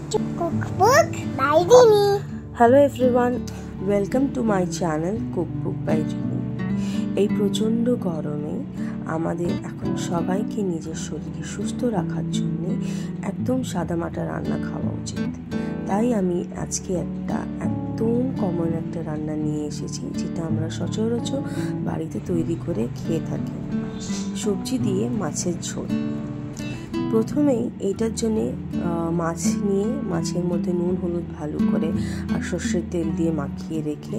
Cookbook by Dini. Hello everyone, welcome to my channel Cookbook by Dini. এই প্রচণ্ড গরমে আমাদের এখন সবাইকে নিজের শরীরকে সুস্থ রাখার জন্য একদম সাদামাটা রান্না খাওয়া উচিত। তাই আমি আজকে একদম কমন একটা রান্না নিয়ে এসেছি, যেটা আমরা সচরাচর বাড়িতে তৈরি করে খেয়ে থাকি। সবজি দিয়ে মাছের ঝোল। প্রথমেই এইটার জন্যে মাছ নিয়ে মাছের মধ্যে নুন হলুদ ভালো করে আর সর্ষের তেল দিয়ে মাখিয়ে রেখে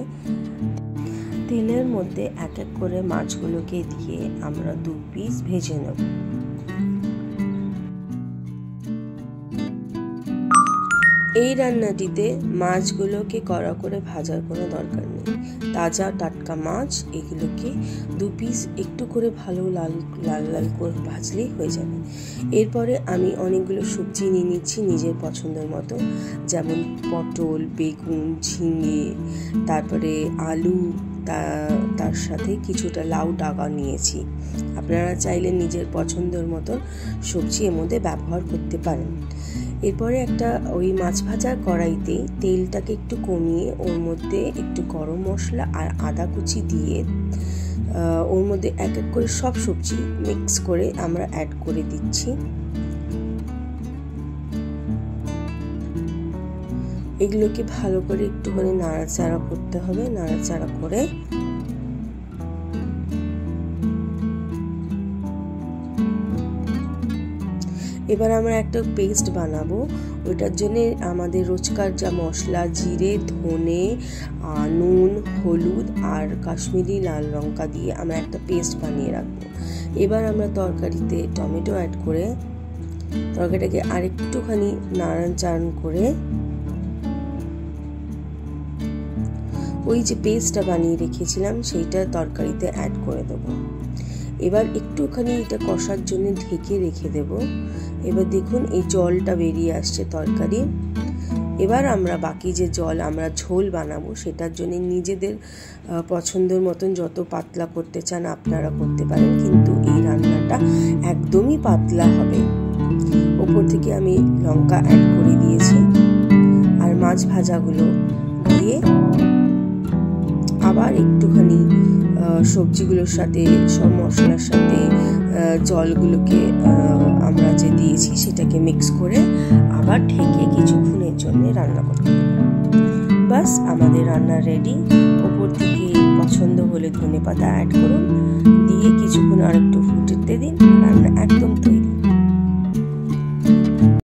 তেলের মধ্যে এক এক করে মাছগুলোকে দিয়ে আমরা 2 পিস ভেজে নেব। এই রান্নাটিতে মাছগুলোকে কড়া করে ভাজার কোনো দরকার নেই। তাজা টাটকা মাছ এগুলোকে 2 পিস একটু করে ভালো লাল লাল করে ভাজলেই হয়ে যাবে। এরপরে আমি অনেকগুলো সবজি নিয়ে নিচ্ছি নিজের পছন্দের মতো, যেমন পটল, বেগুন, ঝিঙে, তারপরে আলু, তার সাথে কিছুটা লাউ ডাগা নিয়েছি। আপনারা চাইলে নিজের পছন্দের মতো সবজি এর মধ্যে ব্যবহার করতে পারেন। এরপরে ওই মাছ ভাজার কড়াইতে তেলটাকে একটু কমিয়ে ওর মধ্যে একটু গরম মশলা আর আদা কুচি দিয়ে ওর মধ্যে এক এক করে সব সবজি মিক্স করে আমরা অ্যাড করে দিচ্ছি। এগুলোকে ভালো করে একটুখানি নাড়াচাড়া করতে হবে। নাড়াচাড়া করে এবার আমরা একটা পেস্ট বানাবো। ওইটার জন্য আমাদের রোজকার যা মশলা, জিরে, ধনে, নুন, হলুদ আর কাশ্মীরি লাল লঙ্কা দিয়ে আমরা একটা পেস্ট বানিয়ে রাখবো। এবার আমরা তরকারিতে টমেটো অ্যাড করে তরকারিটাকে আরেকটুখানি নাড়াচাড়া করে ওই যে পেস্টটা বানিয়ে রেখেছিলাম সেইটা তরকারিতে অ্যাড করে দেবো। এবার একটুখানি এটা কষার জন্য ঢেকে রেখে দেব। এবার দেখুন এই জলটা বেরিয়ে আসছে তরকারি। এবার আমরা বাকি যে জল আমরা ঝোল বানাবো সেটার জন্য নিজেদের পছন্দের মতন যত পাতলা করতে চান আপনারা করতে পারেন, কিন্তু এই রান্নাটা একদমই পাতলা হবে। ওপর থেকে আমি লঙ্কা অ্যাড করে দিয়েছি আর মাছ ভাজাগুলো দিয়ে আবার একটুখানি সবজিগুলোর সাথে সব মশলার সাথে জলগুলোকে আমরা যে দিয়েছি সেটাকে মিক্স করে আবার ঢেকে কিছুক্ষণের জন্য রান্না করতে হবে। বাস আমাদের রান্না রেডি। ওপর থেকে পছন্দ হলে ধনেপাতা অ্যাড করুন, দিয়ে কিছুক্ষণ আরেকটু ফুটতে দিন, রান্না একদম তৈরি।